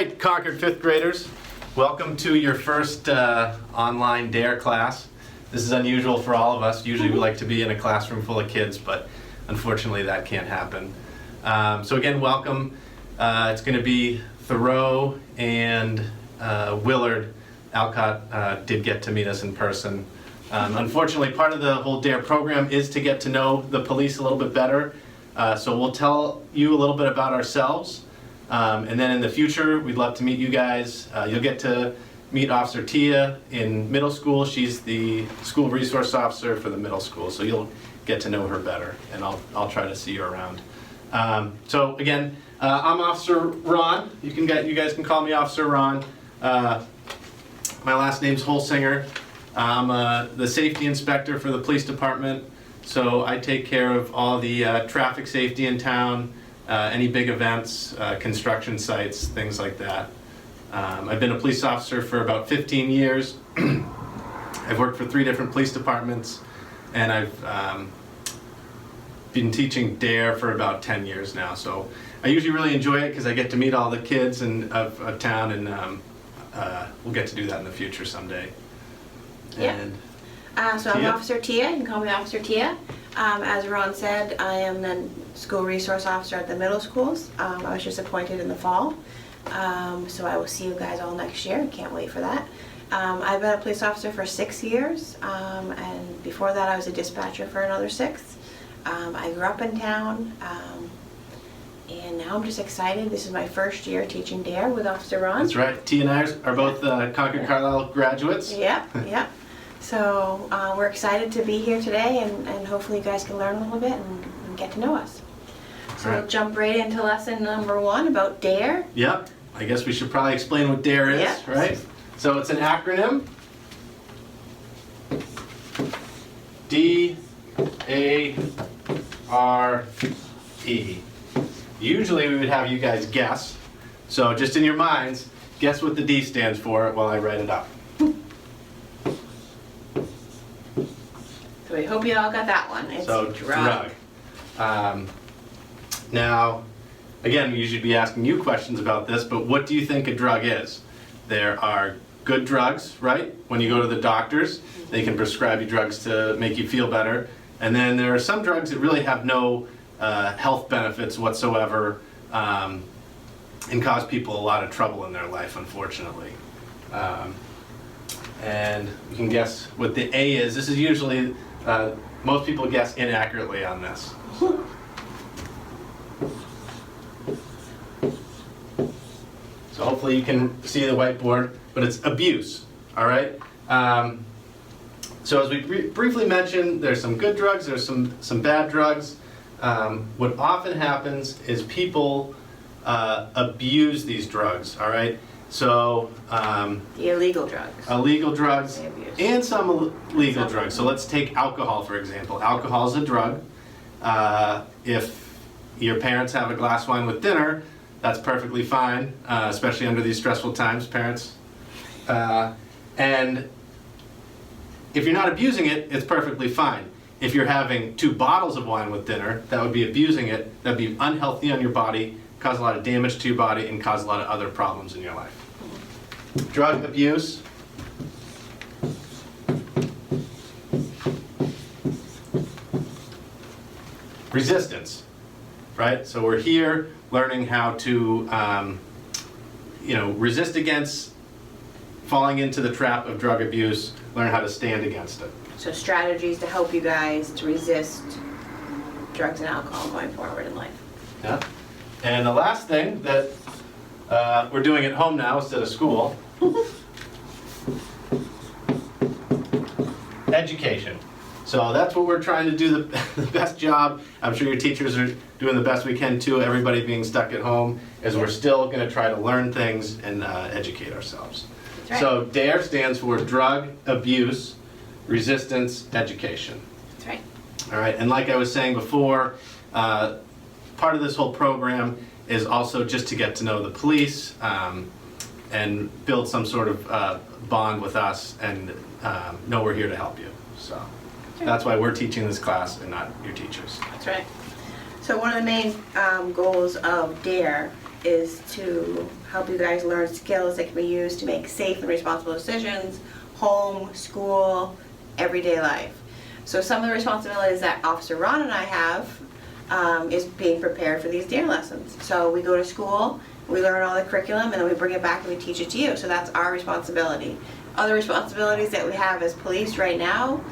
right, Concord fifth graders, welcome to your first online DARE class. This is unusual for all of us. Usually we like to be in a classroom full of kids, but unfortunately that can't happen. So again, welcome. It's going to be Thoreau and Willard. Alcott did get to meet us in person. Unfortunately, part of the whole DARE program is to get to know the police a little bit better. So we'll tell you a little bit about ourselves. And then in the future, we'd love to meet you guys. You'll get to meet Officer Tia in middle school. She's the school resource officer for the middle school, so you'll get to know her better, and I'll try to see you around. So again, I'm Officer Ron. You guys can call me Officer Ron. My last name's Holsinger. I'm the safety inspector for the police department, so I take care of all the traffic safety in town. Any big events, construction sites, things like that. I've been a police officer for about 15 years. I've worked for 3 different police departments, and I've been teaching DARE for about 10 years now. So I usually really enjoy it because I get to meet all the kids of town, and we'll get to do that in the future someday. Yeah. So I'm Tia? Officer Tia. You can call me Officer Tia. As Ron said, I am the school resource officer at the middle schools. I was just appointed in the fall. So I will see you guys all next year. Can't wait for that. I've been a police officer for 6 years, and before that I was a dispatcher for another 6. I grew up in town, and now I'm just excited. This is my first year teaching DARE with Officer Ron. That's right. Tia and I are both Concord Carlisle graduates. Yep, yep. So we're excited to be here today, and hopefully you guys can learn a little bit and get to know us. So Right. we'll jump right into lesson number 1 about DARE. Yep. I guess we should probably explain what DARE is, Yep. right? So it's an acronym. D-A-R-E. Usually we would have you guys guess. So just in your minds, guess what the D stands for while I write it up. So we hope you all got that one. It's So drug. Now, again, we usually be asking you questions about this, but what do you think a drug is? There are good drugs, right? When you go to the doctors, they can prescribe you drugs to make you feel better. And then there are some drugs that really have no health benefits whatsoever, and cause people a lot of trouble in their life, unfortunately. And you can guess what the A is. This is usually, most people guess inaccurately on this. So hopefully you can see the whiteboard, but it's abuse, all right? So as we briefly mentioned, there's some good drugs, there's some bad drugs. What often happens is people abuse these drugs, all right? So The illegal drugs. illegal drugs They abuse. and some legal drugs. So let's take alcohol, for example. Alcohol is a drug. If your parents have a glass of wine with dinner, that's perfectly fine, especially under these stressful times, parents. And if you're not abusing it, it's perfectly fine. If you're having 2 bottles of wine with dinner, that would be abusing it. That would be unhealthy on your body, cause a lot of damage to your body, and cause a lot of other problems in your life. Drug abuse. Resistance, right? So we're here learning how to, resist against falling into the trap of drug abuse, learn how to stand against it. So strategies to help you guys to resist drugs and alcohol going forward in life. Yeah. And the last thing that we're doing at home now instead of school, education. So that's what we're trying to do the best job. I'm sure your teachers are doing the best we can too. Everybody being stuck at home, is we're still going to try to learn things and educate ourselves. That's right. So DARE stands for Drug Abuse Resistance Education. That's right. All right, and like I was saying before, part of this whole program is also just to get to know the police and build some sort of bond with us and know we're here to help you. So that's why we're teaching this class and not your teachers. That's right. So one of the main goals of DARE is to help you guys learn skills that can be used to make safe and responsible decisions, home, school, everyday life. So some of the responsibilities that Officer Ron and I have is being prepared for these DARE lessons. So we go to school, we learn all the curriculum, and then we bring it back and we teach it to you. So that's our responsibility. Other responsibilities that we have as police right now,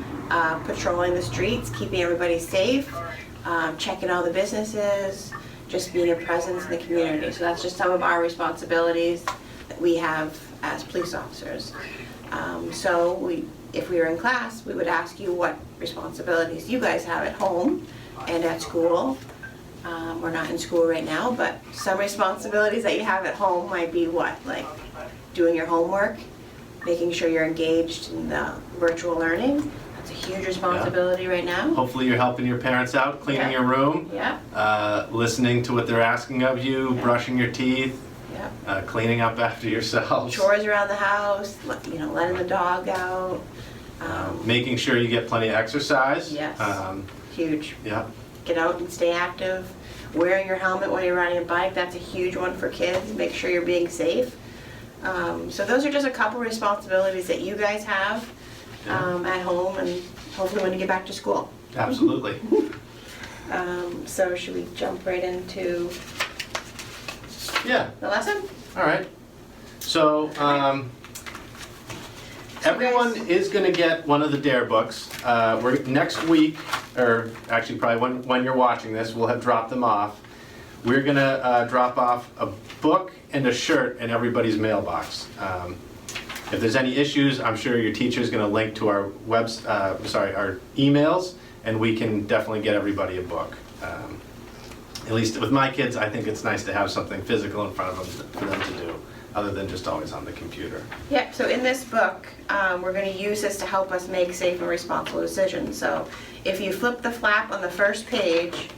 patrolling the streets, keeping everybody safe, checking all the businesses, just being a presence in the community. So that's just some of our responsibilities that we have as police officers. If we were in class, we would ask you what responsibilities you guys have at home and at school. We're not in school right now, but some responsibilities that you have at home might be what? Like doing your homework, making sure you're engaged in the virtual learning. That's a huge responsibility right now. Hopefully you're helping your parents out, cleaning Yeah. your room, Yeah, listening to what they're asking of you, Yeah. brushing your teeth, yeah. cleaning up after yourselves, Chores around the house, letting the dog out. making sure you get plenty of exercise. Yes. Huge. Yeah. Get out and stay active. Wearing your helmet when you're riding a bike, that's a huge one for kids. Make sure you're being safe. So those are just a couple responsibilities that you guys have at home and hopefully when you get back to school. Absolutely. So should we jump right into Yeah. the lesson? All right. So, everyone is going to get one of the DARE books. Next week, or actually probably when you're watching this, we'll have dropped them off. We're going to drop off a book and a shirt in everybody's mailbox. If there's any issues, I'm sure your teacher is going to link to our our emails, and we can definitely get everybody a book. At least with my kids, I think it's nice to have something physical in front of them for them to do, other than just always on the computer. Yeah, so in this book, we're going to use this to help us make safe and responsible decisions. So if you flip the flap on the first page,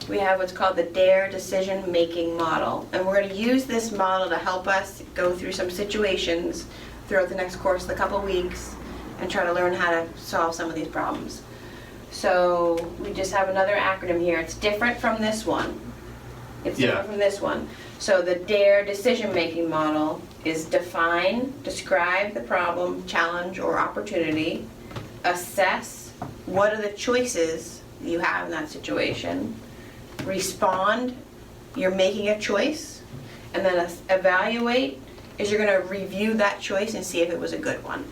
we have what's called the DARE decision-making model. And we're going to use this model to help us go through some situations throughout the next course of the couple weeks and try to learn how to solve some of these problems. So we just have another acronym here. It's different from this one. It's different from this one. So the DARE decision-making model is define, describe the problem, challenge, or opportunity, assess what are the choices you have in that situation, respond, you're making a choice, and then evaluate is you're going to review that choice and see if it was a good one.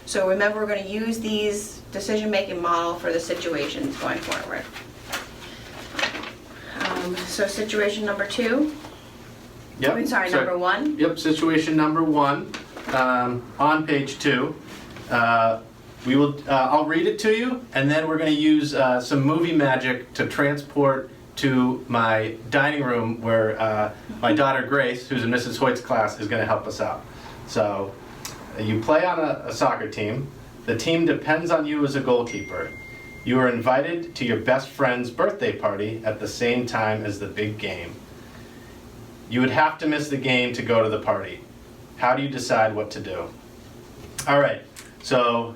So remember, we're going to use these decision-making model for the situations going forward. So situation number 2. Yep. I'm sorry, number 1. Yep, situation number 1, on page 2. I'll read it to you, and then we're going to use some movie magic to transport to my dining room where my daughter Grace, who's in Mrs. Hoyt's class, is going to help us out. So you play on a soccer team. The team depends on you as a goalkeeper. You are invited to your best friend's birthday party at the same time as the big game. You would have to miss the game to go to the party. How do you decide what to do? All right, so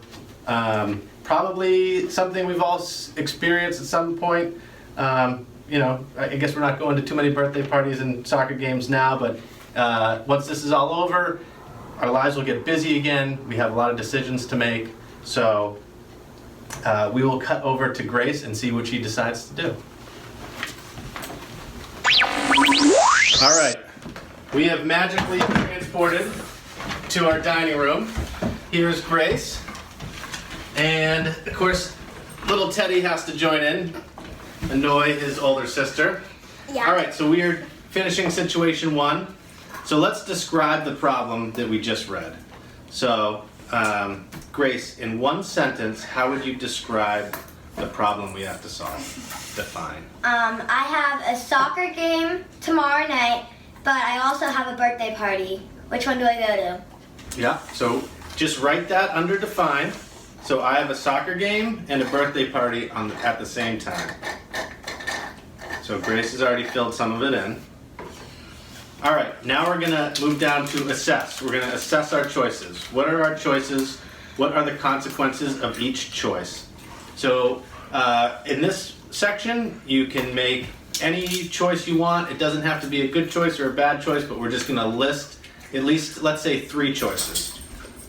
probably something we've all experienced at some point. I guess we're not going to too many birthday parties and soccer games now, but once this is all over, our lives will get busy again. We have a lot of decisions to make, so we will cut over to Grace and see what she decides to do. All right, we have magically transported to our dining room. Here's Grace, and of course, little Teddy has to join in, annoy his older sister. Yeah. All right, so we are finishing situation 1. So let's describe the problem that we just read. So, Grace, in one sentence, how would you describe the problem we have to solve? Define. I have a soccer game tomorrow night, but I also have a birthday party. Which one do I go to? Yeah, so just write that under define. So I have a soccer game and a birthday party at the same time. So Grace has already filled some of it in. All right, now we're gonna move down to assess. We're gonna assess our choices. What are our choices? What are the consequences of each choice? So in this section, you can make any choice you want. It doesn't have to be a good choice or a bad choice, but we're just gonna list at least, let's say, 3 choices.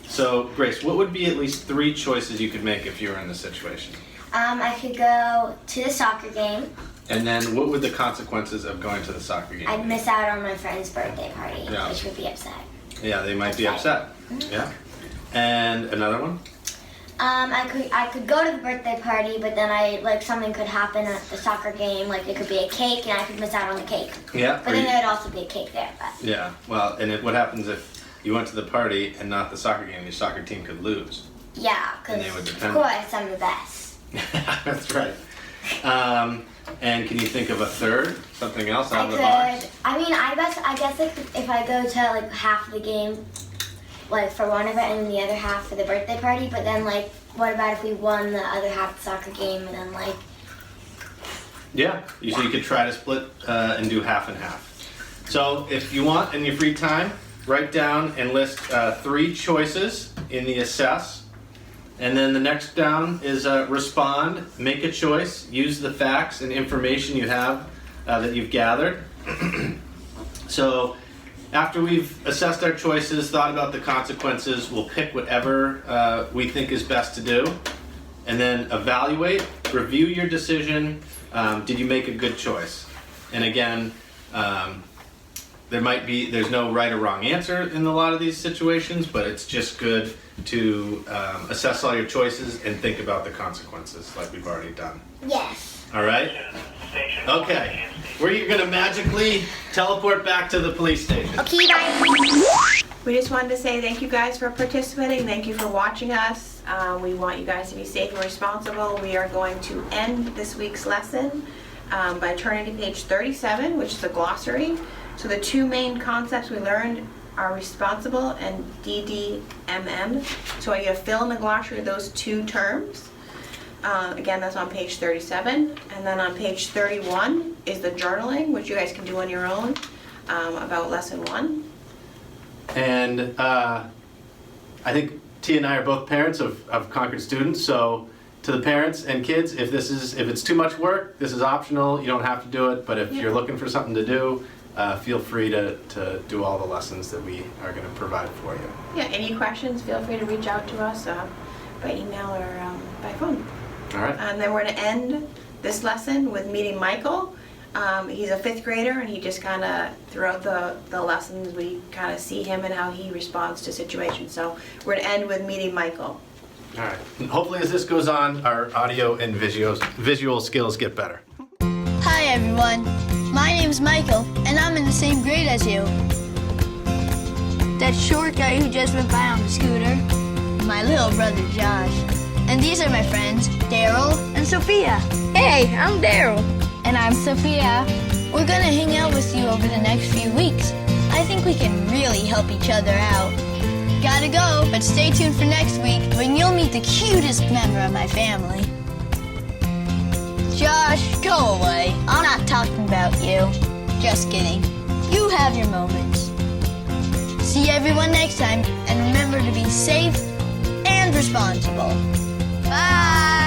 So, Grace, what would be at least 3 choices you could make if you were in this situation? I could go to the soccer game. And then what would the consequences of going to the soccer game I'd be? miss out on my friend's birthday party, Yeah. which would be upset. Yeah, they might be upset. Yeah. And another one? I could go to the birthday party, but then something could happen at the soccer game. Like it could be a cake, and I could miss out on the cake. Yeah. But then there'd also be a cake there. But Yeah. Well, and what happens if you went to the party and not the soccer game? Your soccer team could lose. yeah, And they would because of depend. course I'm the best. That's right. And can you think of a third? Something else out I of the could. box? I mean, I guess if I go to like half of the game, like for one of it, and then the other half for the birthday party. But then what about if we won the other half of the soccer game, and then Yeah. So you could try to split and do half and half. So if you want, in your free time, write down and list 3 choices in the assess. And then the next down is respond, make a choice, use the facts and information you have that you've gathered. So after we've assessed our choices, thought about the consequences, we'll pick whatever we think is best to do. And then evaluate, review your decision. Did you make a good choice? And again, there's no right or wrong answer in a lot of these situations, but it's just good to assess all your choices and think about the consequences like we've already done. yes. All right? Okay. We're going to magically teleport back to the police station. Okay, bye. We just wanted to say thank you guys for participating. Thank you for watching us. We want you guys to be safe and responsible. We are going to end this week's lesson by turning to page 37, which is the glossary. So the 2 main concepts we learned are responsible and DDMM. So I get to fill in the glossary of those 2 terms. Again, that's on page 37. And then on page 31 is the journaling, which you guys can do on your own about lesson 1. And I think Tia and I are both parents of Concord students, so to the parents and kids, if it's too much work, this is optional, you don't have to do it, but if you're looking for something to do, feel free to do all the lessons that we are going to provide for you. Yeah, any questions, feel free to reach out to us by email or by phone. All right? And then we're going to end this lesson with meeting Michael. He's a 5th grader, and he just kind of, throughout the lessons, we kind of see him and how he responds to situations. So we're going to end with meeting Michael. All right. And hopefully as this goes on, our audio and visual skills get better. Hi everyone, my name's Michael, and I'm in the same grade as you. That short guy who just went by on the scooter, my little brother Josh. And these are my friends, Daryl and Sophia. Hey, I'm Daryl. And I'm Sophia. We're gonna hang out with you over the next few weeks. I think we can really help each other out. Gotta go, but stay tuned for next week when you'll meet the cutest member of my family. Josh, go away. I'm not talking about you. Just kidding. You have your moments. See everyone next time, and remember to be safe and responsible. Bye!